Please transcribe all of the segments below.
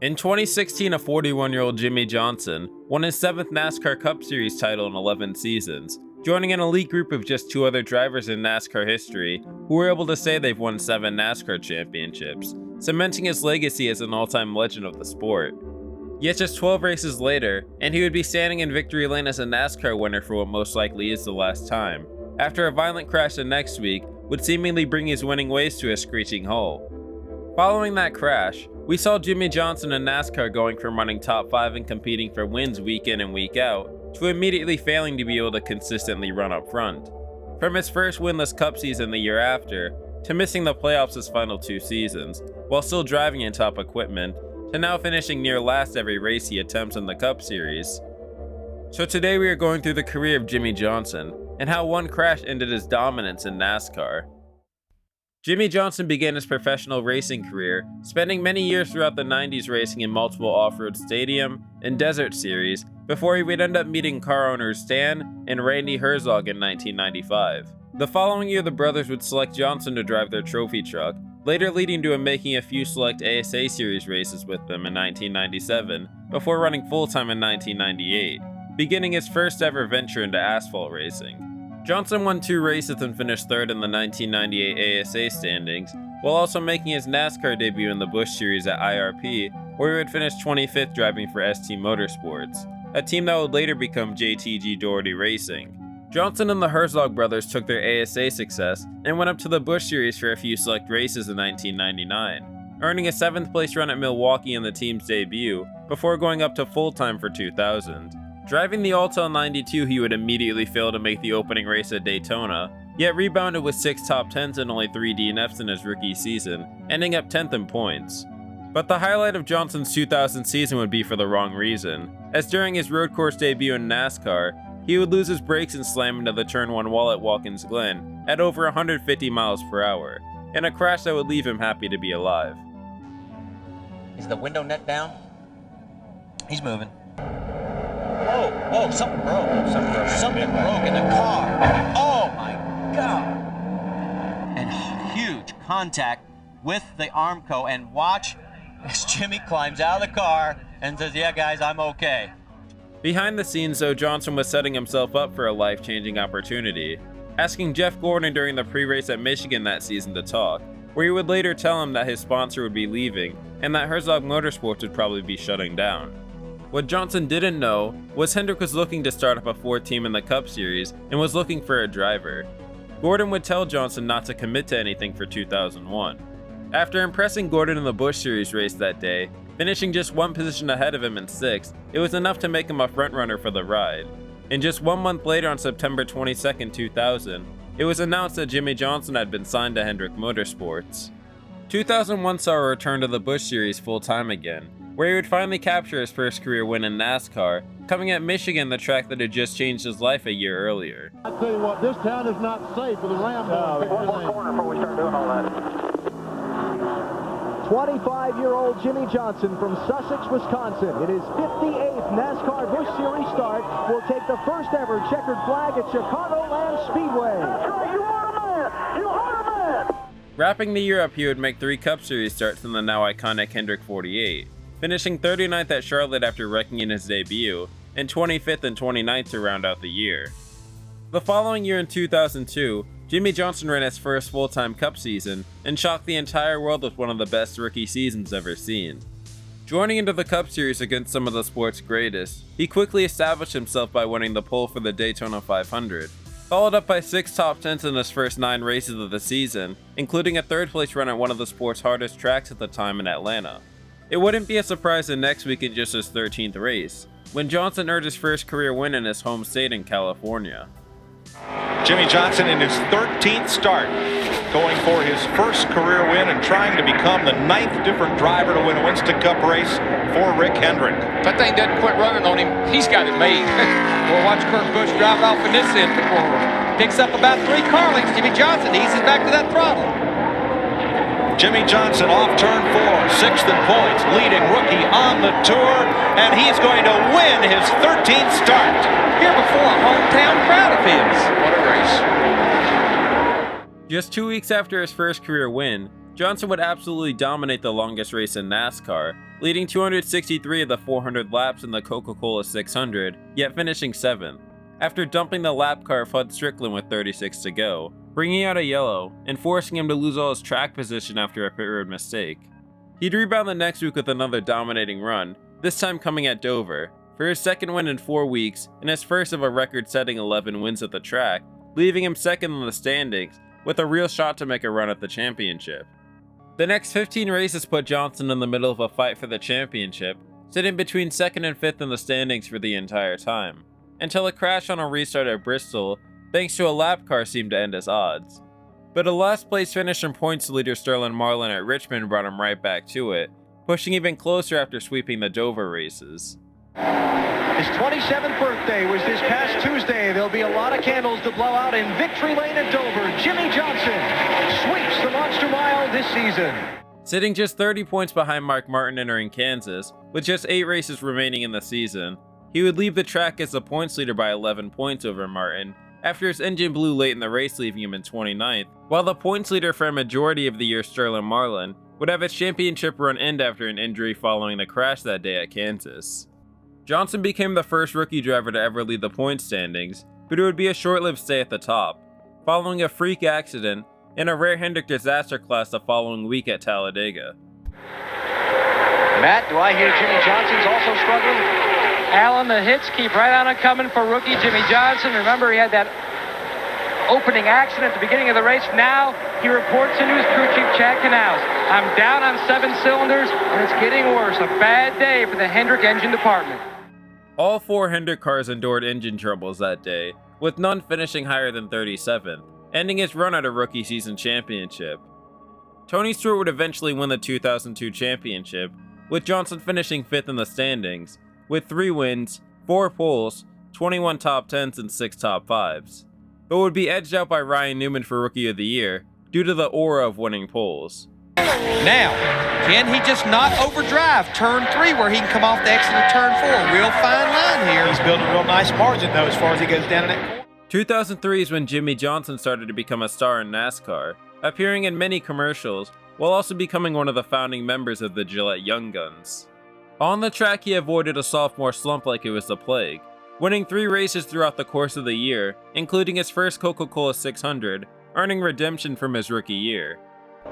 In 2016, a 41-year-old Jimmie Johnson won his 7th NASCAR Cup Series title in 11 seasons, joining an elite group of just 2 other drivers in NASCAR history who were able to say they've won 7 NASCAR championships, cementing his legacy as an all-time legend of the sport. Yet just 12 races later, and he would be standing in victory lane as a NASCAR winner for what most likely is the last time, after a violent crash the next week would seemingly bring his winning ways to a screeching halt. Following that crash, we saw Jimmie Johnson in NASCAR going from running top 5 and competing for wins week in and week out, to immediately failing to be able to consistently run up front. From his first winless Cup season the year after, to missing the playoffs his final 2 seasons, while still driving in top equipment, to now finishing near last every race he attempts in the Cup Series. So today we are going through the career of Jimmie Johnson, and how one crash ended his dominance in NASCAR. Jimmie Johnson began his professional racing career, spending many years throughout the 90s racing in multiple off-road stadium and desert series, before he would end up meeting car owners Stan and Randy Herzog in 1995. The following year, the brothers would select Johnson to drive their trophy truck, later leading to him making a few select ASA Series races with them in 1997, before running full-time in 1998, beginning his first ever venture into asphalt racing. Johnson won 2 races and finished 3rd in the 1998 ASA standings, while also making his NASCAR debut in the Busch Series at IRP, where he would finish 25th driving for ST Motorsports, a team that would later become JTG Doherty Racing. Johnson and the Herzog brothers took their ASA success and went up to the Busch Series for a few select races in 1999, earning a 7th place run at Milwaukee in the team's debut, before going up to full-time for 2000. Driving the Altel 92, he would immediately fail to make the opening race at Daytona, yet rebounded with 6 top 10s and only 3 DNFs in his rookie season, ending up 10th in points. But the highlight of Johnson's 2000 season would be for the wrong reason, as during his road course debut in NASCAR, he would lose his brakes and slam into the turn 1 wall at Watkins Glen at over 150 miles per hour, in a crash that would leave him happy to be alive. Is the window net down? He's moving. Whoa, something broke. Something broke in the car. Oh my God. And huge contact with the Armco, and watch as Jimmie climbs out of the car and says, yeah guys, I'm okay. Behind the scenes though, Johnson was setting himself up for a life-changing opportunity, asking Jeff Gordon during the pre-race at Michigan that season to talk, where he would later tell him that his sponsor would be leaving and that Herzog Motorsports would probably be shutting down. What Johnson didn't know was Hendrick was looking to start up a 4th team in the Cup Series and was looking for a driver. Gordon would tell Johnson not to commit to anything for 2001. After impressing Gordon in the Busch Series race that day, finishing just 1 position ahead of him in 6th, it was enough to make him a frontrunner for the ride. And just 1 month later, on September 22, 2000, it was announced that Jimmie Johnson had been signed to Hendrick Motorsports. 2001 saw a return to the Busch Series full-time again, where he would finally capture his first career win in NASCAR, coming at Michigan, the track that had just changed his life a year earlier. I tell you what, this town is not safe for the Rambo. One more corner before we start doing all that. 25-year-old Jimmie Johnson from Sussex, Wisconsin, in his 58th NASCAR Busch Series start, will take the first ever checkered flag at Chicagoland Speedway. That's right, you are a man! You are a man! Wrapping the year up, he would make 3 Cup Series starts in the now iconic Hendrick 48, finishing 39th at Charlotte after wrecking in his debut, and 25th and 29th to round out the year. The following year in 2002, Jimmie Johnson ran his first full-time Cup season and shocked the entire world with one of the best rookie seasons ever seen. Joining into the Cup Series against some of the sport's greatest, he quickly established himself by winning the pole for the Daytona 500, followed up by 6 top 10s in his first 9 races of the season, including a 3rd place run at one of the sport's hardest tracks at the time in Atlanta. It wouldn't be a surprise that next week in just his 13th race, when Johnson earned his first career win in his home state in California. Jimmie Johnson in his 13th start, going for his first career win and trying to become the 9th different driver to win a Winston Cup race for Rick Hendrick. That thing doesn't quit running on him. He's got it made. We'll watch Kurt Busch drive off in this end before picks up about 3 car lengths. Jimmie Johnson eases back to that throttle. Jimmie Johnson off turn 4, 6th in points, leading rookie on the tour, and he's going to win his 13th start. Here before a hometown crowd of his. What a race. Just 2 weeks after his first career win, Johnson would absolutely dominate the longest race in NASCAR, leading 263 of the 400 laps in the Coca-Cola 600, yet finishing 7th, after dumping the lap car of Hud Strickland with 36 to go, bringing out a yellow and forcing him to lose all his track position after a pit road mistake. He'd rebound the next week with another dominating run, this time coming at Dover, for his second win in 4 weeks and his first of a record-setting 11 wins at the track, leaving him second in the standings with a real shot to make a run at the championship. The next 15 races put Johnson in the middle of a fight for the championship, sitting between 2nd and 5th in the standings for the entire time, until a crash on a restart at Bristol thanks to a lap car seemed to end his odds. But a last place finish from points leader Sterling Marlin at Richmond brought him right back to it, pushing even closer after sweeping the Dover races. His 27th birthday was this past Tuesday. There'll be a lot of candles to blow out in Victory Lane at Dover. Jimmie Johnson sweeps the Monster Mile this season. Sitting just 30 points behind Mark Martin entering Kansas, with just 8 races remaining in the season, he would leave the track as the points leader by 11 points over Martin, after his engine blew late in the race leaving him in 29th, while the points leader for a majority of the year Sterling Marlin would have its championship run end after an injury following the crash that day at Kansas. Johnson became the first rookie driver to ever lead the points standings, but it would be a short-lived stay at the top, following a freak accident and a rare Hendrick disaster class the following week at Talladega. Matt, do I hear Jimmie Johnson's also struggling? Alan, the hits keep right on coming for rookie Jimmie Johnson. Remember, he had that opening accident at the beginning of the race. Now he reports into his crew chief, Chad Canals. I'm down on 7 cylinders, and it's getting worse. A bad day for the Hendrick engine department. All 4 Hendrick cars endured engine troubles that day, with none finishing higher than 37th, ending his run at a rookie season championship. Tony Stewart would eventually win the 2002 championship, with Johnson finishing 5th in the standings, with 3 wins, 4 poles, 21 top 10s, and 6 top 5s, but would be edged out by Ryan Newman for Rookie of the Year due to the aura of winning poles. Now, can he just not overdrive turn 3 where he can come off the exit of turn 4? Real fine line here. He's building a real nice margin, though, as far as he goes down in that corner. 2003 is when Jimmie Johnson started to become a star in NASCAR, appearing in many commercials, while also becoming one of the founding members of the Gillette Young Guns. On the track, he avoided a sophomore slump like it was the plague, winning 3 races throughout the course of the year, including his first Coca-Cola 600, earning redemption from his rookie year.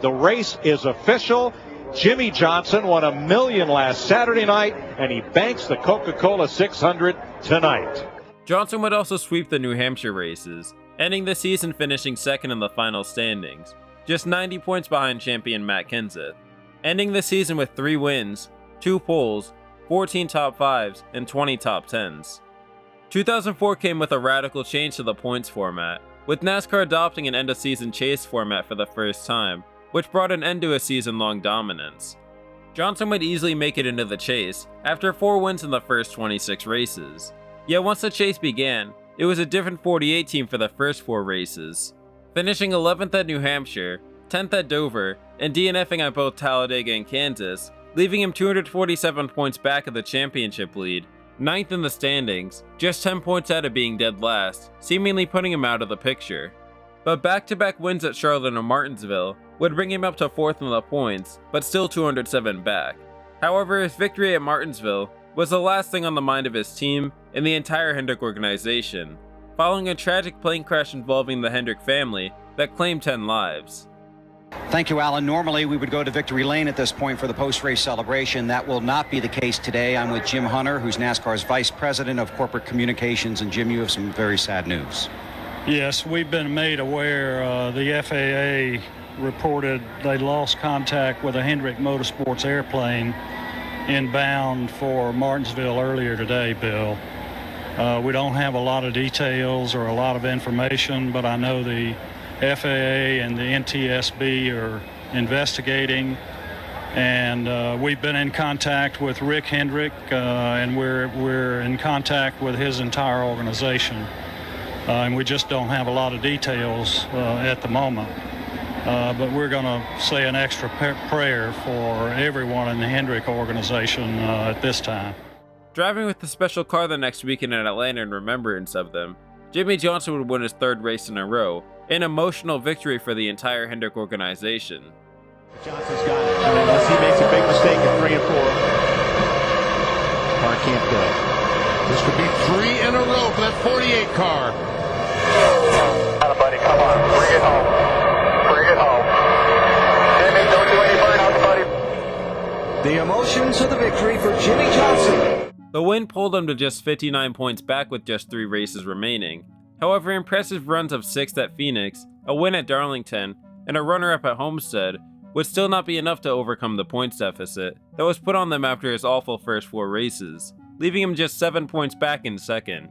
The race is official. Jimmie Johnson won $1 million last Saturday night, and he banks the Coca-Cola 600 tonight. Johnson would also sweep the New Hampshire races, ending the season finishing 2nd in the final standings, just 90 points behind champion Matt Kenseth, ending the season with 3 wins, 2 poles, 14 top 5s, and 20 top 10s. 2004 came with a radical change to the points format, with NASCAR adopting an end-of-season chase format for the first time, which brought an end to a season-long dominance. Johnson would easily make it into the chase after 4 wins in the first 26 races. Yet once the chase began, it was a different 48 team for the first 4 races, finishing 11th at New Hampshire, 10th at Dover, and DNFing at both Talladega and Kansas, leaving him 247 points back of the championship lead, 9th in the standings, just 10 points out of being dead last, seemingly putting him out of the picture. But back-to-back wins at Charlotte and Martinsville would bring him up to 4th in the points, but still 207 back. However, his victory at Martinsville was the last thing on the mind of his team and the entire Hendrick organization, following a tragic plane crash involving the Hendrick family that claimed 10 lives. Thank you, Alan. Normally, we would go to Victory Lane at this point for the post-race celebration. That will not be the case today. I'm with Jim Hunter, who's NASCAR's Vice President of Corporate Communications. And Jim, you have some very sad news. Yes, we've been made aware. The FAA reported they lost contact with a Hendrick Motorsports airplane inbound for Martinsville earlier today, Bill. We don't have a lot of details or a lot of information, but I know the FAA and the NTSB are investigating, and we've been in contact with Rick Hendrick, and we're in contact with his entire organization, and we just don't have a lot of details at the moment. But we're going to say an extra prayer for everyone in the Hendrick organization at this time. Driving with the special car the next weekend in Atlanta in remembrance of them, Jimmie Johnson would win his 3rd race in a row, an emotional victory for the entire Hendrick organization. Johnson's got it. Unless he makes a big mistake in 3 and 4. can't go. This could be 3 in a row for that 48 car. Come on, buddy, come on. Bring it home. Bring it home. Jimmy, don't do any burnouts, buddy. The emotions of the victory for Jimmie Johnson. The win pulled him to just 59 points back with just 3 races remaining. However, impressive runs of 6th at Phoenix, a win at Darlington, and a runner-up at Homestead would still not be enough to overcome the points deficit that was put on them after his awful first 4 races, leaving him just 7 points back in second.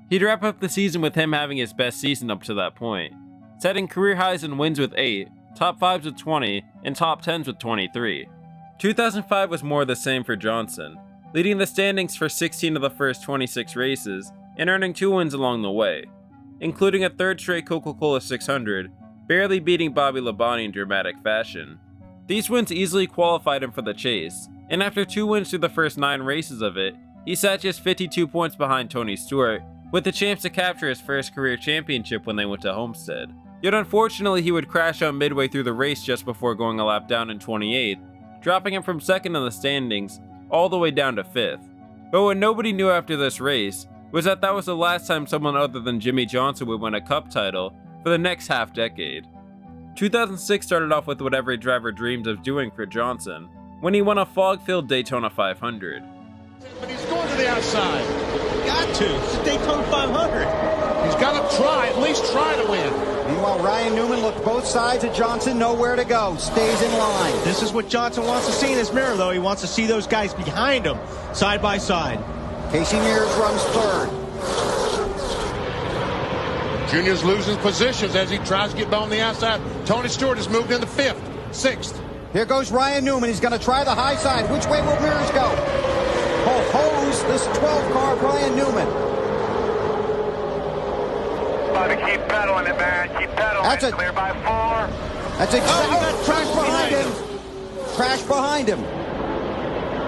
He'd wrap up the season with him having his best season up to that point, setting career highs in wins with 8, top 5s with 20, and top 10s with 23. 2005 was more of the same for Johnson, leading the standings for 16 of the first 26 races and earning 2 wins along the way, including a 3rd straight Coca-Cola 600, barely beating Bobby Labonte in dramatic fashion. These wins easily qualified him for the chase, and after 2 wins through the first 9 races of it, he sat just 52 points behind Tony Stewart, with the chance to capture his first career championship when they went to Homestead. Yet unfortunately he would crash out midway through the race just before going a lap down in 28th, dropping him from 2nd in the standings all the way down to 5th. But what nobody knew after this race was that was the last time someone other than Jimmie Johnson would win a Cup title for the next half-decade. 2006 started off with what every driver dreams of doing for Johnson, when he won a fog-filled Daytona 500. But he's going to the outside. Got to. It's a Daytona 500. He's got to try, at least try to win. Meanwhile, Ryan Newman looked both sides of Johnson, nowhere to go, stays in line. This is what Johnson wants to see in his mirror, though. He wants to see those guys behind him, side by side. Casey Mears runs 3rd. Junior's losing positions as he tries to get by on the outside. Tony Stewart has moved into 5th, 6th. Here goes Ryan Newman. He's going to try the high side. Which way will Mears go? Hose this 12 car, Ryan Newman. Bobby, keep pedaling it, man. Keep pedaling. That's Clear by 4. That's exactly. Crash behind him. Crash behind him.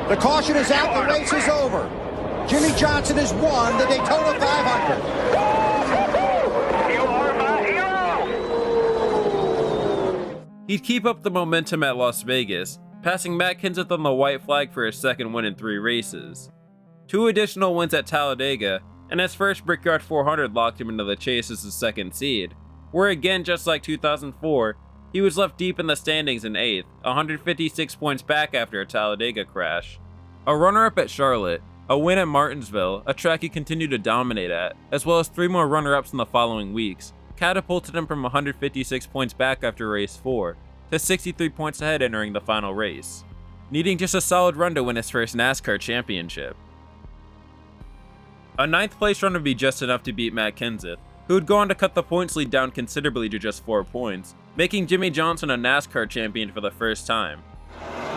The caution is out. The race is over. Jimmie Johnson has won the Daytona 500. You are my hero. He'd keep up the momentum at Las Vegas, passing Matt Kenseth on the white flag for his 2nd win in 3 races. 2 additional wins at Talladega, and his first Brickyard 400 locked him into the chase as the 2nd seed, where again, just like 2004, he was left deep in the standings in 8th, 156 points back after a Talladega crash. A runner-up at Charlotte, a win at Martinsville, a track he continued to dominate at, as well as 3 more runner-ups in the following weeks, catapulted him from 156 points back after race 4 to 63 points ahead entering the final race, needing just a solid run to win his first NASCAR championship. A 9th place run would be just enough to beat Matt Kenseth, who would go on to cut the points lead down considerably to just 4 points, making Jimmie Johnson a NASCAR champion for the first time.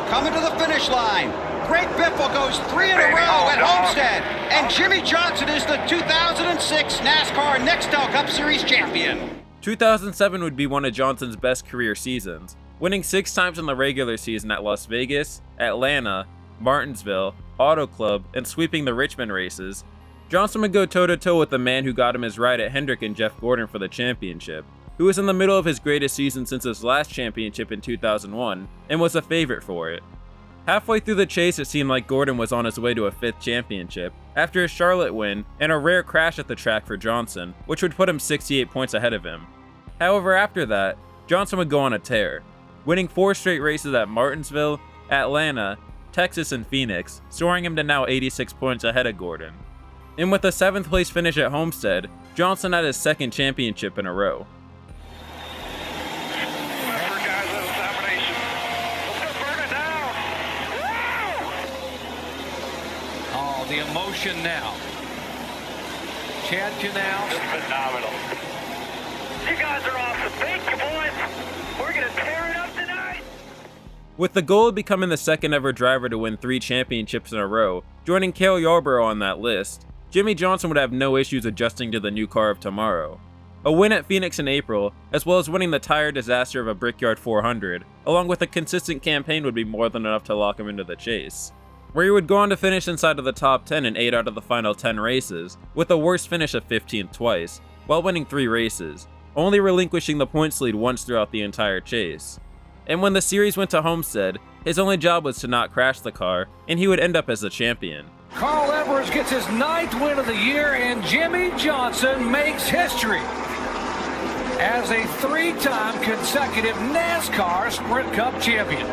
Coming to the finish line, Greg Biffle goes 3 in a row at Homestead, and Jimmie Johnson is the 2006 NASCAR Nextel Cup Series champion. 2007 would be one of Johnson's best career seasons, winning 6 times in the regular season at Las Vegas, Atlanta, Martinsville, Auto Club, and sweeping the Richmond races. Johnson would go toe-to-toe with the man who got him his ride at Hendrick and Jeff Gordon for the championship, who was in the middle of his greatest season since his last championship in 2001, and was a favorite for it. Halfway through the chase, it seemed like Gordon was on his way to a 5th championship, after his Charlotte win and a rare crash at the track for Johnson, which would put him 68 points ahead of him. However, after that, Johnson would go on a tear, winning 4 straight races at Martinsville, Atlanta, Texas, and Phoenix, soaring him to now 86 points ahead of Gordon. And with a 7th place finish at Homestead, Johnson had his 2nd championship in a row. Oh, the emotion now. Chad Canal. Just phenomenal. You guys are awesome. Thank you, boys. We're going to tear it up tonight. With the goal of becoming the 2nd ever driver to win 3 championships in a row, joining Cale Yarborough on that list, Jimmie Johnson would have no issues adjusting to the new car of tomorrow. A win at Phoenix in April, as well as winning the tire disaster of a Brickyard 400, along with a consistent campaign would be more than enough to lock him into the chase, where he would go on to finish inside of the top 10 in 8 out of the final 10 races, with a worst finish of 15th twice, while winning 3 races, only relinquishing the points lead once throughout the entire chase. And when the series went to Homestead, his only job was to not crash the car, and he would end up as the champion. Carl Edwards gets his 9th win of the year, and Jimmie Johnson makes history as a 3-time consecutive NASCAR Sprint Cup champion.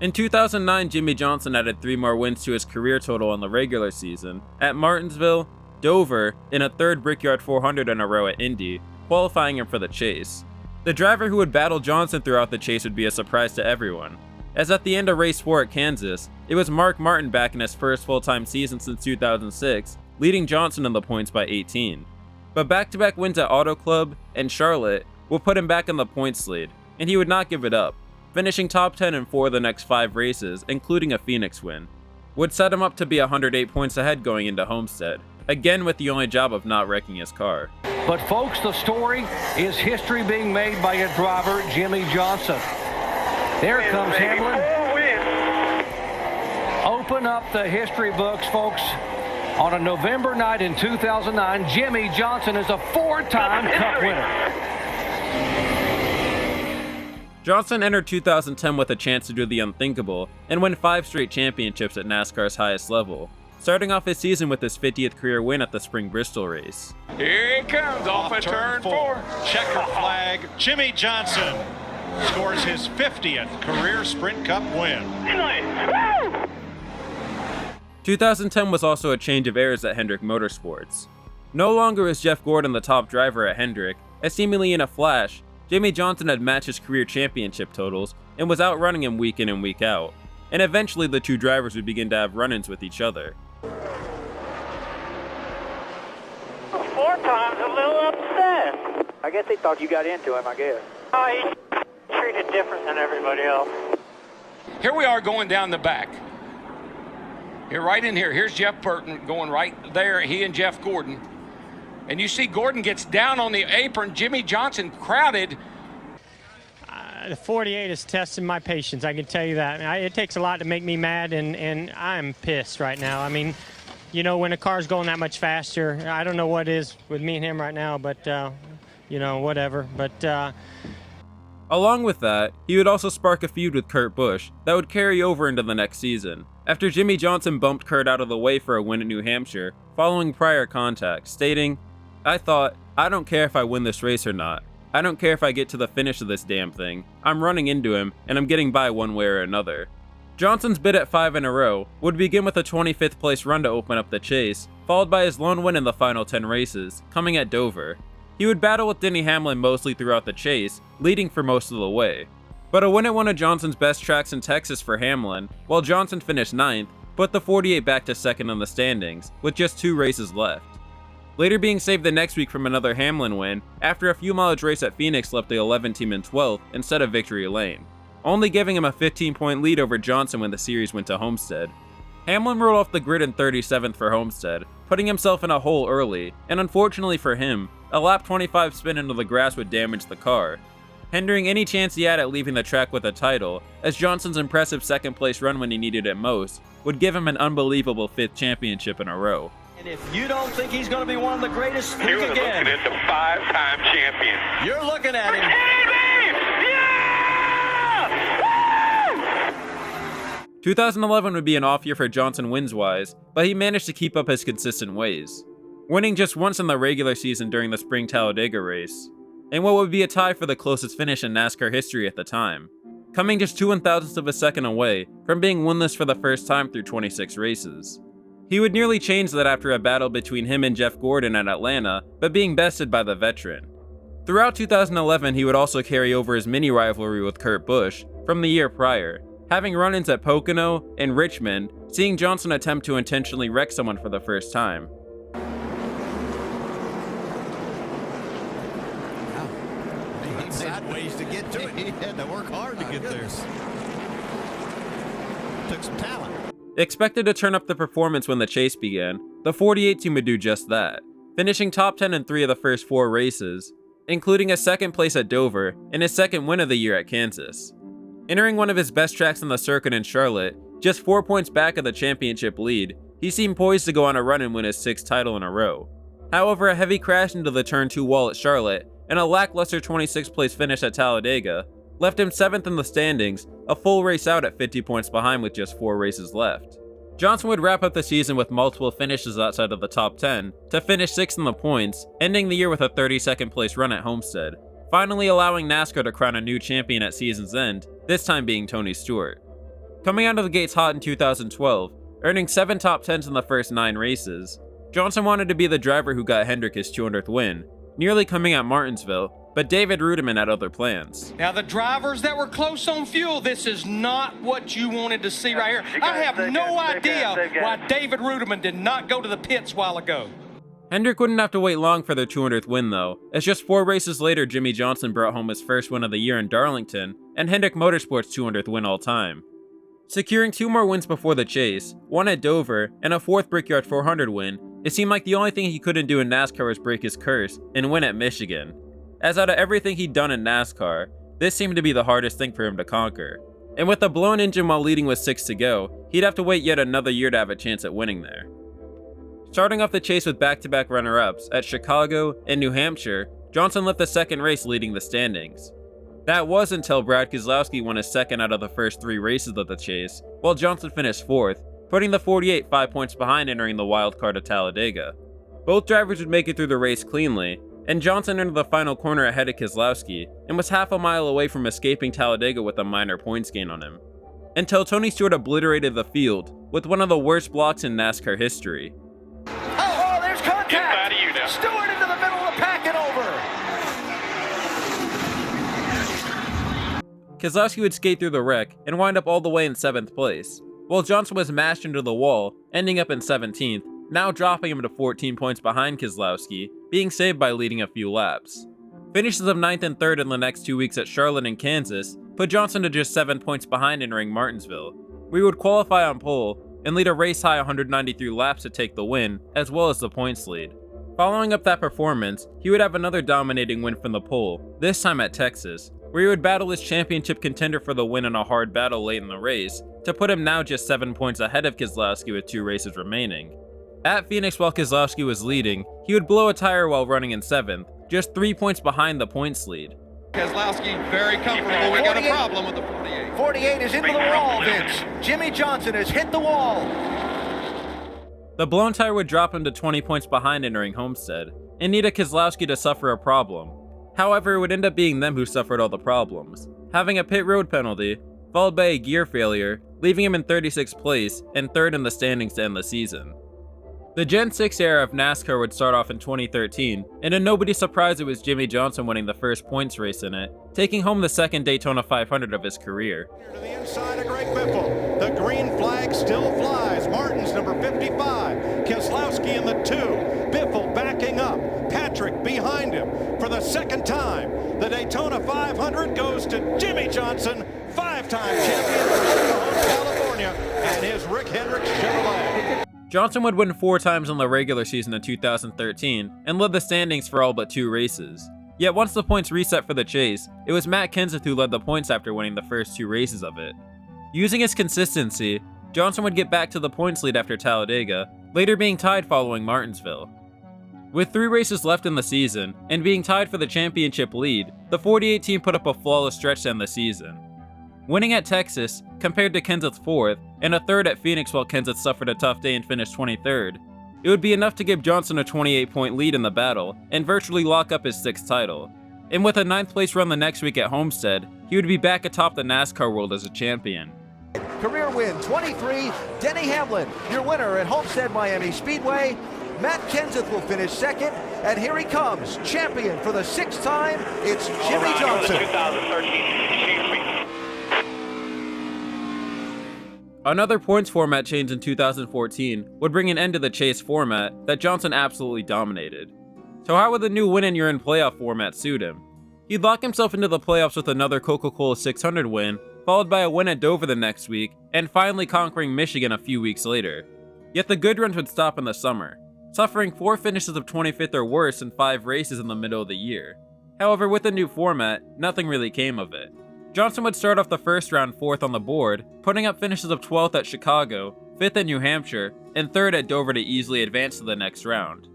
In 2009, Jimmie Johnson added 3 more wins to his career total in the regular season at Martinsville, Dover, and a 3rd Brickyard 400 in a row at Indy, qualifying him for the chase. The driver who would battle Johnson throughout the chase would be a surprise to everyone, as at the end of race 4 at Kansas, it was Mark Martin back in his first full-time season since 2006, leading Johnson in the points by 18. But back-to-back wins at Auto Club and Charlotte will put him back in the points lead, and he would not give it up, finishing top 10 in 4 of the next 5 races, including a Phoenix win. Would set him up to be 108 points ahead going into Homestead, again with the only job of not wrecking his car. But folks, the story is history being made by a driver, Jimmie Johnson. There comes Hamlin. Open up the history books, folks. On a November night in 2009, Jimmie Johnson is a 4-time Cup winner. Johnson entered 2010 with a chance to do the unthinkable and win 5 straight championships at NASCAR's highest level, starting off his season with his 50th career win at the Spring Bristol race. Here he comes off of turn 4. Checker flag. Jimmie Johnson scores his 50th career Sprint Cup win. 2010 was also a change of eras at Hendrick Motorsports. No longer was Jeff Gordon the top driver at Hendrick, as seemingly in a flash, Jimmie Johnson had matched his career championship totals and was outrunning him week in and week out, and eventually the 2 drivers would begin to have run-ins with each other. 4 times, a little upset. I guess they thought you got into him, I guess. Oh, he's treated different than everybody else. Here we are going down the back. Here, right in here. Here's Jeff Burton going right there, he and Jeff Gordon. And you see Gordon gets down on the apron, Jimmie Johnson crowded. The 48 is testing my patience, I can tell you that. It takes a lot to make me mad, and I'm pissed right now. I mean, you know, when a car's going that much faster, I don't know what it is with me and him right now, but, you know, whatever. But along with that, he would also spark a feud with Kurt Busch that would carry over into the next season, after Jimmie Johnson bumped Kurt out of the way for a win at New Hampshire following prior contact, stating, "I thought, I don't care if I win this race or not. I don't care if I get to the finish of this damn thing. I'm running into him, and I'm getting by one way or another." Johnson's bid at 5 in a row would begin with a 25th place run to open up the chase, followed by his lone win in the final 10 races, coming at Dover. He would battle with Denny Hamlin mostly throughout the chase, leading for most of the way. But a win at one of Johnson's best tracks in Texas for Hamlin, while Johnson finished 9th, put the 48 back to 2nd in the standings, with just 2 races left. Later being saved the next week from another Hamlin win, after a few mileage race at Phoenix left the 11 team in 12th instead of Victory Lane, only giving him a 15-point lead over Johnson when the series went to Homestead. Hamlin rolled off the grid in 37th for Homestead, putting himself in a hole early, and unfortunately for him, a lap 25 spin into the grass would damage the car, hindering any chance he had at leaving the track with a title, as Johnson's impressive 2nd place run when he needed it most would give him an unbelievable 5th championship in a row. And if you don't think he's going to be one of the greatest, think You're again. looking at the 5-time champion. You're looking at him. Yeah! 2011 would be an off year for Johnson wins-wise, but he managed to keep up his consistent ways, winning just once in the regular season during the Spring Talladega race, and what would be a tie for the closest finish in NASCAR history at the time, coming just 2/1000ths of a second away from being winless for the first time through 26 races. He would nearly change that after a battle between him and Jeff Gordon at Atlanta, but being bested by the veteran. Throughout 2011, he would also carry over his mini rivalry with Kurt Busch from the year prior, having run-ins at Pocono and Richmond, seeing Johnson attempt to intentionally wreck someone for the first time. He had ways to get to it. He had to work hard to get there. Took some talent. Expected to turn up the performance when the chase began, the 48 team would do just that, finishing top 10 in 3 of the first 4 races, including a 2nd place at Dover and his 2nd win of the year at Kansas. Entering one of his best tracks on the circuit in Charlotte, just 4 points back of the championship lead, he seemed poised to go on a run and win his 6th title in a row. However, a heavy crash into the turn 2 wall at Charlotte and a lackluster 26th place finish at Talladega left him 7th in the standings, a full race out at 50 points behind with just 4 races left. Johnson would wrap up the season with multiple finishes outside of the top 10 to finish 6th in the points, ending the year with a 32nd place run at Homestead, finally allowing NASCAR to crown a new champion at season's end, this time being Tony Stewart. Coming out of the gates hot in 2012, earning 7 top 10s in the first 9 races, Johnson wanted to be the driver who got Hendrick his 200th win, nearly coming at Martinsville, but David Rudiman had other plans. Now the drivers that were close on fuel, this is not what you wanted to see right here. I have no idea why David Rudiman did not go to the pits a while ago. Hendrick wouldn't have to wait long for their 200th win though, as just 4 races later Jimmie Johnson brought home his first win of the year in Darlington, and Hendrick Motorsports' 200th win all time. Securing 2 more wins before the chase, 1 at Dover, and a 4th Brickyard 400 win, it seemed like the only thing he couldn't do in NASCAR was break his curse and win at Michigan. As out of everything he'd done in NASCAR, this seemed to be the hardest thing for him to conquer. And with a blown engine while leading with 6 to go, he'd have to wait yet another year to have a chance at winning there. Starting off the chase with back-to-back runner-ups at Chicago and New Hampshire, Johnson left the second race leading the standings. That was until Brad Keselowski won his second out of the first 3 races of the chase, while Johnson finished 4th, putting the 48 5 points behind entering the wild card at Talladega. Both drivers would make it through the race cleanly, and Johnson entered the final corner ahead of Keselowski and was half a mile away from escaping Talladega with a minor points gain on him, until Tony Stewart obliterated the field with one of the worst blocks in NASCAR history. Oh, there's contact! Get out of you now. Stewart into the middle of the pack and over! Keselowski would skate through the wreck and wind up all the way in 7th place, while Johnson was mashed into the wall, ending up in 17th, now dropping him to 14 points behind Keselowski, being saved by leading a few laps. Finishes of 9th and 3rd in the next 2 weeks at Charlotte and Kansas put Johnson to just 7 points behind entering Martinsville, where he would qualify on pole and lead a race-high 193 laps to take the win, as well as the points lead. Following up that performance, he would have another dominating win from the pole, this time at Texas, where he would battle his championship contender for the win in a hard battle late in the race, to put him now just 7 points ahead of Keselowski with 2 races remaining. At Phoenix while Keselowski was leading, he would blow a tire while running in 7th, just 3 points behind the points lead. Keselowski very comfortable. We got a problem with the 48. 48 is into the wall, Vince. Jimmie Johnson has hit the wall. The blown tire would drop him to 20 points behind entering Homestead, and needed Keselowski to suffer a problem. However, it would end up being them who suffered all the problems, having a pit road penalty, followed by a gear failure, leaving him in 36th place and 3rd in the standings to end the season. The Gen 6 era of NASCAR would start off in 2013, and to nobody's surprise it was Jimmie Johnson winning the first points race in it, taking home the second Daytona 500 of his career. To the inside of Greg Biffle. The green flag still flies. Martin's number 55. Keselowski in the 2. Biffle backing up. Patrick behind him. For the second time, the Daytona 500 goes to Jimmie Johnson, 5-time champion for Sonoma, California, and his Rick Hendrick Chevrolet. Johnson would win 4 times in the regular season of 2013 and led the standings for all but 2 races. Yet once the points reset for the chase, it was Matt Kenseth who led the points after winning the first 2 races of it. Using his consistency, Johnson would get back to the points lead after Talladega, later being tied following Martinsville. With 3 races left in the season, and being tied for the championship lead, the 48 team put up a flawless stretch to end the season. Winning at Texas, compared to Kenseth's 4th, and a 3rd at Phoenix while Kenseth suffered a tough day and finished 23rd, it would be enough to give Johnson a 28-point lead in the battle, and virtually lock up his 6th title. And with a 9th place run the next week at Homestead, he would be back atop the NASCAR world as a champion. Career win 23, Denny Hamlin, your winner at Homestead Miami Speedway. Matt Kenseth will finish 2nd, and here he comes, champion for the 6th time, it's Jimmie Johnson. 2013. Another points format change in 2014 would bring an end to the chase format that Johnson absolutely dominated. So how would the new win-and-you're-in playoff format suit him? He'd lock himself into the playoffs with another Coca-Cola 600 win, followed by a win at Dover the next week, and finally conquering Michigan a few weeks later. Yet the good runs would stop in the summer, suffering 4 finishes of 25th or worse in 5 races in the middle of the year. However, with the new format, nothing really came of it. Johnson would start off the first round 4th on the board, putting up finishes of 12th at Chicago, 5th at New Hampshire, and 3rd at Dover to easily advance to the next round.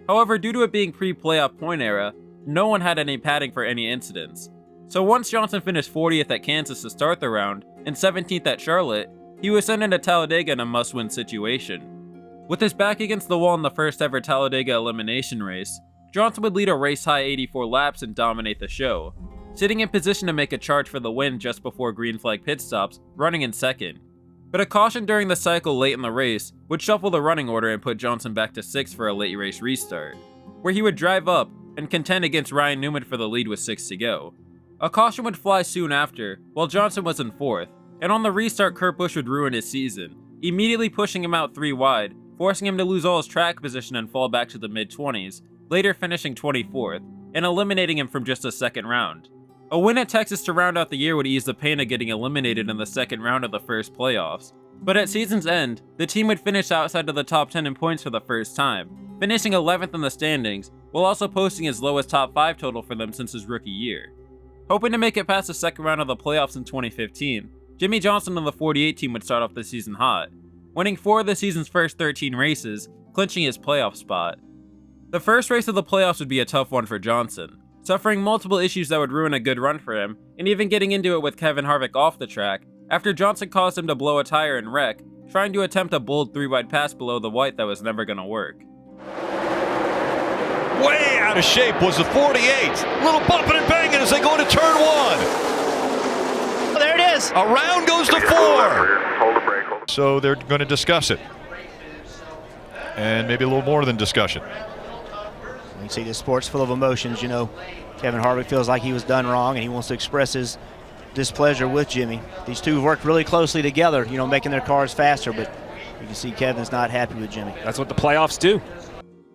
However, due to it being pre-playoff point era, no one had any padding for any incidents. So once Johnson finished 40th at Kansas to start the round, and 17th at Charlotte, he was sent into Talladega in a must-win situation. With his back against the wall in the first ever Talladega elimination race, Johnson would lead a race-high 84 laps and dominate the show, sitting in position to make a charge for the win just before green flag pit stops, running in second. But a caution during the cycle late in the race would shuffle the running order and put Johnson back to 6th for a late race restart, where he would drive up and contend against Ryan Newman for the lead with 6 to go. A caution would fly soon after, while Johnson was in 4th, and on the restart Kurt Busch would ruin his season, immediately pushing him out 3 wide, forcing him to lose all his track position and fall back to the mid-20s, later finishing 24th, and eliminating him from just the second round. A win at Texas to round out the year would ease the pain of getting eliminated in the second round of the first playoffs, but at season's end, the team would finish outside of the top 10 in points for the first time, finishing 11th in the standings, while also posting his lowest top 5 total for them since his rookie year. Hoping to make it past the second round of the playoffs in 2015, Jimmie Johnson and the 48 team would start off the season hot, winning 4 of the season's first 13 races, clinching his playoff spot. The first race of the playoffs would be a tough one for Johnson, suffering multiple issues that would ruin a good run for him, and even getting into it with Kevin Harvick off the track, after Johnson caused him to blow a tire and wreck, trying to attempt a bold 3-wide pass below the white that was never going to work. Way out of shape was the 48. Little bumping and banging as they go into turn 1. Oh, there it is. Around goes the 4. Hold the brake. So they're going to discuss it. And maybe a little more than discussion. You can see this sport's full of emotions. You know, Kevin Harvick feels like he was done wrong and he wants to express his displeasure with Jimmie. These two have worked really closely together, you know, making their cars faster, but you can see Kevin's not happy with Jimmie. That's what the playoffs do.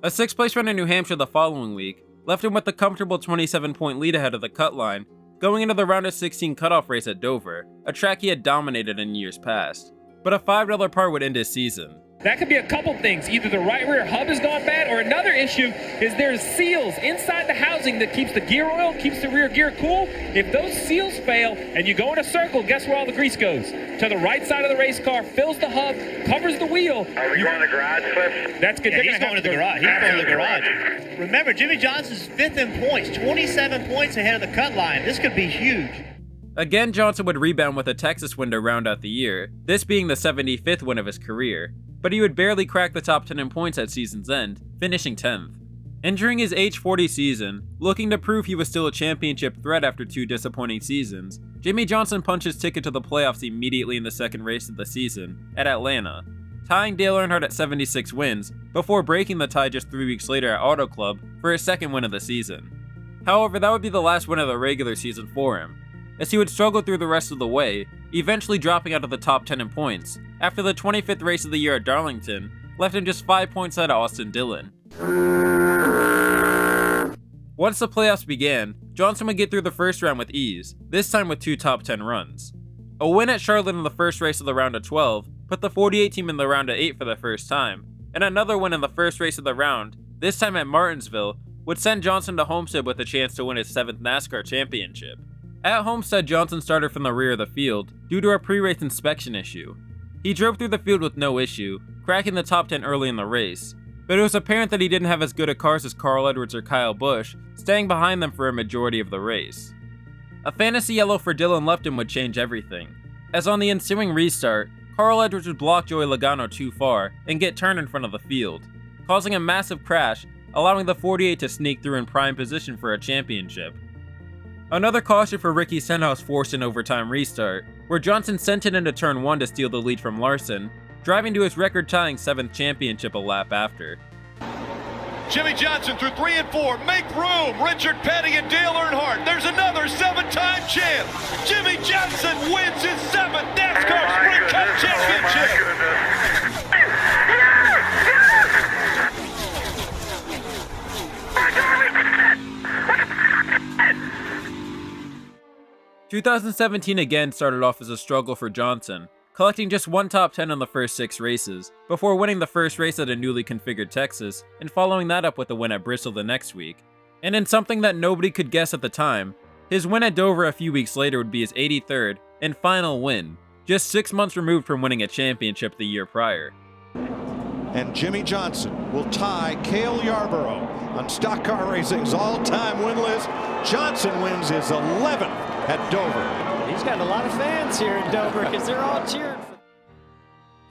A 6th place run in New Hampshire the following week left him with a comfortable 27-point lead ahead of the cut line, going into the round of 16 cutoff race at Dover, a track he had dominated in years past. But a $5 part would end his season. That could be a couple things. Either the right rear hub has gone bad, or another issue is there's seals inside the housing that keeps the gear oil, keeps the rear gear cool. If those seals fail and you go in a circle, guess where all the grease goes? To the right side of the race car, fills the hub, covers the wheel. Are we going to the garage, Cliff? That's good. Yeah, he's going to the garage. He's going to the garage. Remember, Jimmie Johnson's 5th in points, 27 points ahead of the cut line. This could be huge. Again, Johnson would rebound with a Texas win to round out the year, this being the 75th win of his career, but he would barely crack the top 10 in points at season's end, finishing 10th. Entering his age 40 season, looking to prove he was still a championship threat after 2 disappointing seasons, Jimmie Johnson punched his ticket to the playoffs immediately in the second race of the season, at Atlanta, tying Dale Earnhardt at 76 wins, before breaking the tie just 3 weeks later at Auto Club for his second win of the season. However, that would be the last win of the regular season for him, as he would struggle through the rest of the way, eventually dropping out of the top 10 in points, after the 25th race of the year at Darlington left him just 5 points ahead of Austin Dillon. Once the playoffs began, Johnson would get through the first round with ease, this time with 2 top 10 runs. A win at Charlotte in the first race of the round of 12 put the 48 team in the round of 8 for the first time, and another win in the first race of the round, this time at Martinsville, would send Johnson to Homestead with a chance to win his 7th NASCAR championship. At Homestead, Johnson started from the rear of the field due to a pre-race inspection issue. He drove through the field with no issue, cracking the top 10 early in the race, but it was apparent that he didn't have as good a cars as Carl Edwards or Kyle Busch, staying behind them for a majority of the race. A fantasy yellow for Dillon left him would change everything, as on the ensuing restart, Carl Edwards would block Joey Logano too far and get turned in front of the field, causing a massive crash, allowing the 48 to sneak through in prime position for a championship. Another caution for Ricky Stenhouse forced an overtime restart, where Johnson sent it into turn 1 to steal the lead from Larson, driving to his record-tying 7th championship a lap after. Jimmie Johnson through 3 and 4. Make room! Richard Petty and Dale Earnhardt. There's another 7-time champ. Jimmie Johnson wins his 7th NASCAR Sprint Cup championship. 2017 again started off as a struggle for Johnson, collecting just 1 top 10 in the first 6 races, before winning the first race at a newly configured Texas, and following that up with a win at Bristol the next week. And in something that nobody could guess at the time, his win at Dover a few weeks later would be his 83rd and final win, just 6 months removed from winning a championship the year prior. And Jimmie Johnson will tie Cale Yarborough on Stock Car Racing's all-time win list. Johnson wins his 11th at Dover. He's got a lot of fans here in Dover because they're all cheering for.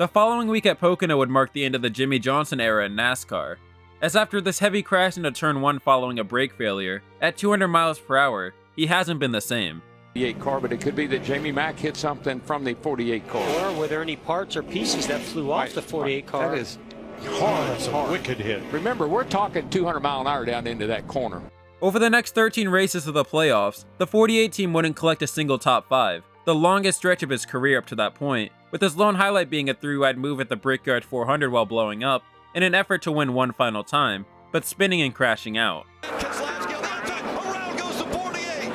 The following week at Pocono would mark the end of the Jimmie Johnson era in NASCAR, as after this heavy crash into turn 1 following a brake failure, at 200 miles per hour, he hasn't been the same. 48 car, but it could be that Jamie Mack hit something from the 48 car. Or were there any parts or pieces that flew off the 48 car? That is hard. That's a wicked hit. Remember, we're talking 200 mile an hour down into that corner. Over the next 13 races of the playoffs, the 48 team wouldn't collect a single top 5, the longest stretch of his career up to that point, with his lone highlight being a 3-wide move at the Brickyard 400 while blowing up, in an effort to win one final time, but spinning and crashing out. Keselowski on the outside. Around goes the 48.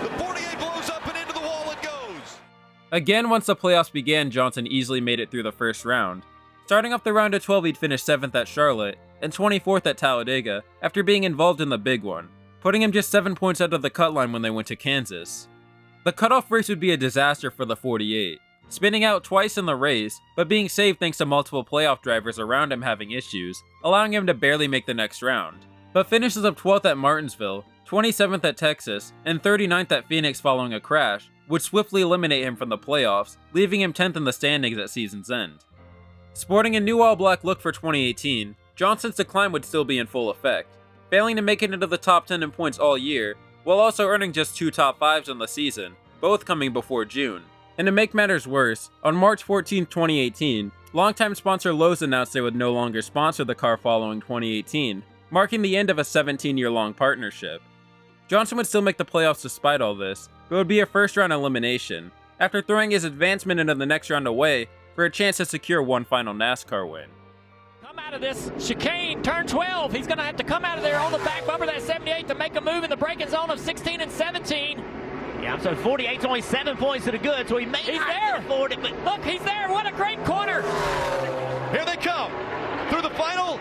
The 48 blows up and into the wall it goes. Again, once the playoffs began, Johnson easily made it through the first round. Starting off the round of 12, he'd finished 7th at Charlotte and 24th at Talladega after being involved in the big one, putting him just 7 points out of the cut line when they went to Kansas. The cutoff race would be a disaster for the 48, spinning out twice in the race, but being saved thanks to multiple playoff drivers around him having issues, allowing him to barely make the next round. But finishes up 12th at Martinsville, 27th at Texas, and 39th at Phoenix following a crash, would swiftly eliminate him from the playoffs, leaving him 10th in the standings at season's end. Sporting a new all-black look for 2018, Johnson's decline would still be in full effect, failing to make it into the top 10 in points all year, while also earning just 2 top 5s in the season, both coming before June. And to make matters worse, on March 14, 2018, longtime sponsor Lowe's announced they would no longer sponsor the car following 2018, marking the end of a 17-year-long partnership. Johnson would still make the playoffs despite all this, but would be a first-round elimination, after throwing his advancement into the next round away for a chance to secure one final NASCAR win. Come out of this chicane, turn 12. He's going to have to come out of there on the back bumper of that 78 to make a move in the braking zone of 16 and 17. Yeah, so 48's only 7 points to the good, so he may not afford it, but look, he's there. What a great corner. Here they come through the final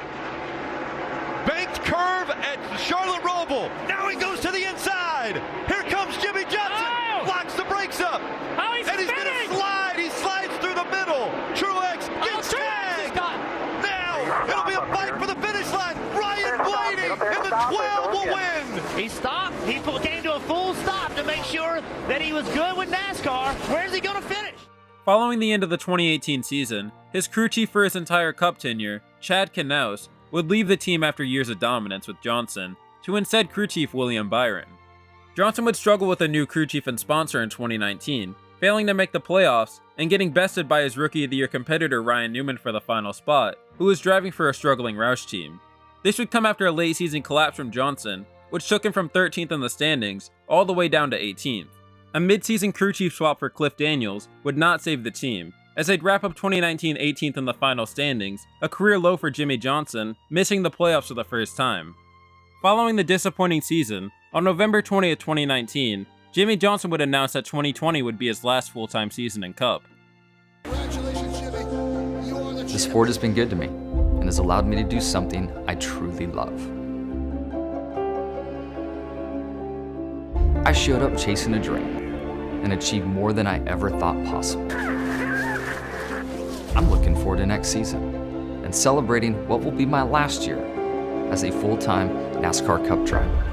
banked curve at Charlotte Roval. Now he goes to the inside. Here comes Jimmie Johnson. Oh! Locks the brakes up. Oh, he's and he's going to slide. He slides through the middle. Truex gets tagged. Now it'll be a fight for the finish line. Ryan Blaney in the 12 will win. He stopped. He came to a full stop to make sure that he was good with NASCAR. Where's he going to finish? Following the end of the 2018 season, his crew chief for his entire Cup tenure, Chad Knaus, would leave the team after years of dominance with Johnson, to instead crew chief William Byron. Johnson would struggle with a new crew chief and sponsor in 2019, failing to make the playoffs and getting bested by his Rookie of the Year competitor Ryan Newman for the final spot, who was driving for a struggling Roush team. This would come after a late season collapse from Johnson, which took him from 13th in the standings all the way down to 18th. A mid-season crew chief swap for Cliff Daniels would not save the team, as they'd wrap up 2019 18th in the final standings, a career low for Jimmie Johnson, missing the playoffs for the first time. Following the disappointing season, on November 20th, 2019, Jimmie Johnson would announce that 2020 would be his last full-time season in Cup. The sport has been good to me, and has allowed me to do something I truly love. I showed up chasing a dream, and achieved more than I ever thought possible. I'm looking forward to next season, and celebrating what will be my last year as a full-time NASCAR Cup driver.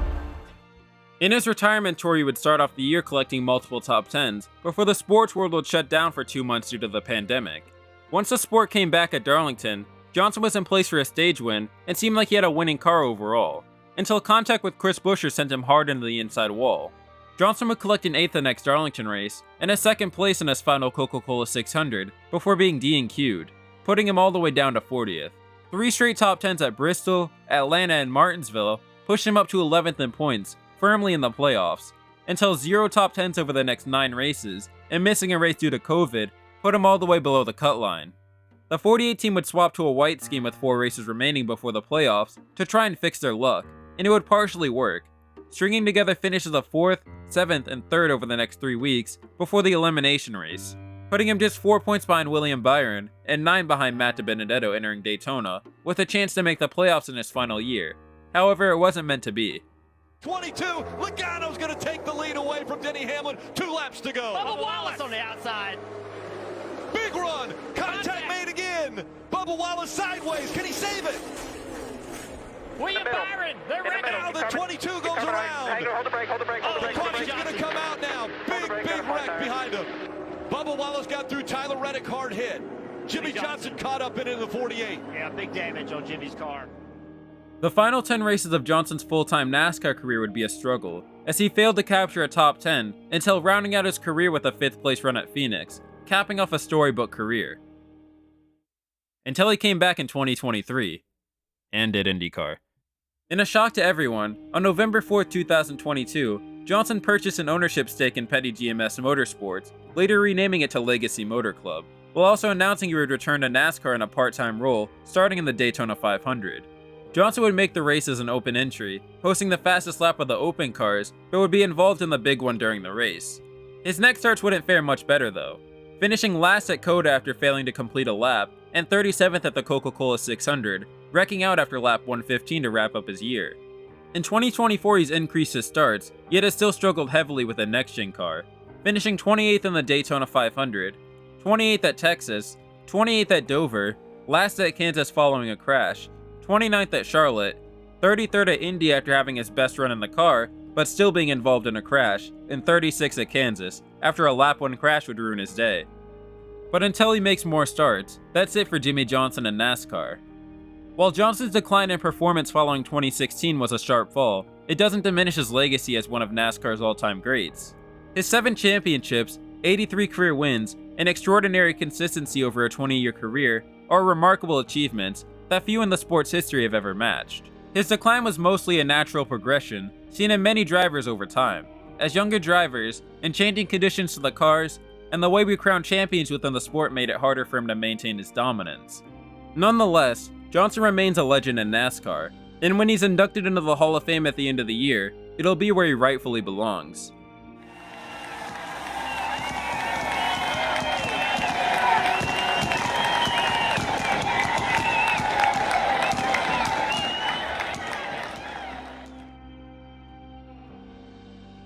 In his retirement tour, he would start off the year collecting multiple top 10s, before the sports world would shut down for 2 months due to the pandemic. Once the sport came back at Darlington, Johnson was in place for a stage win and seemed like he had a winning car overall, until contact with Chris Buescher sent him hard into the inside wall. Johnson would collect an 8th the next Darlington race, and a 2nd place in his final Coca-Cola 600, before being DNQ'd, putting him all the way down to 40th. 3 straight top 10s at Bristol, Atlanta, and Martinsville pushed him up to 11th in points, firmly in the playoffs, until 0 top 10s over the next 9 races, and missing a race due to COVID put him all the way below the cut line. The 48 team would swap to a white scheme with 4 races remaining before the playoffs to try and fix their luck, and it would partially work, stringing together finishes of 4th, 7th, and 3rd over the next 3 weeks before the elimination race, putting him just 4 points behind William Byron and 9 behind Matt DiBenedetto entering Daytona, with a chance to make the playoffs in his final year. However, it wasn't meant to be. 22, Logano's going to take the lead away from Denny Hamlin. 2 laps to go. Bubba Wallace on the outside. Big run, contact made again. Bubba Wallace sideways, can he save it? William Byron, they're ready. Now the 22 goes around. Hold the brake, hold the brake, hold the brake. The caution's going to come out now. Big wreck behind him. Bubba Wallace got through Tyler Reddick, hard hit. Jimmie Johnson caught up in the 48. Yeah, big damage on Jimmy's car. The final 10 races of Johnson's full-time NASCAR career would be a struggle, as he failed to capture a top 10 until rounding out his career with a 5th place run at Phoenix, capping off a storybook career. Until he came back in 2023, and did IndyCar. In a shock to everyone, on November 4, 2022, Johnson purchased an ownership stake in Petty GMS Motorsports, later renaming it to Legacy Motor Club, while also announcing he would return to NASCAR in a part-time role, starting in the Daytona 500. Johnson would make the race as an open entry, hosting the fastest lap of the open cars, but would be involved in the big one during the race. His next starts wouldn't fare much better though, finishing last at COTA after failing to complete a lap, and 37th at the Coca-Cola 600, wrecking out after lap 115 to wrap up his year. In 2024 he's increased his starts, yet has still struggled heavily with a next-gen car, finishing 28th in the Daytona 500, 28th at Texas, 28th at Dover, last at Kansas following a crash, 29th at Charlotte, 33rd at Indy after having his best run in the car, but still being involved in a crash, and 36th at Kansas, after a lap 1 crash would ruin his day. But until he makes more starts, that's it for Jimmie Johnson and NASCAR. While Johnson's decline in performance following 2016 was a sharp fall, it doesn't diminish his legacy as one of NASCAR's all-time greats. His 7 championships, 83 career wins, and extraordinary consistency over a 20-year career are remarkable achievements that few in the sport's history have ever matched. His decline was mostly a natural progression, seen in many drivers over time, as younger drivers, and changing conditions to the cars, and the way we crown champions within the sport made it harder for him to maintain his dominance. Nonetheless, Johnson remains a legend in NASCAR, and when he's inducted into the Hall of Fame at the end of the year, it'll be where he rightfully belongs.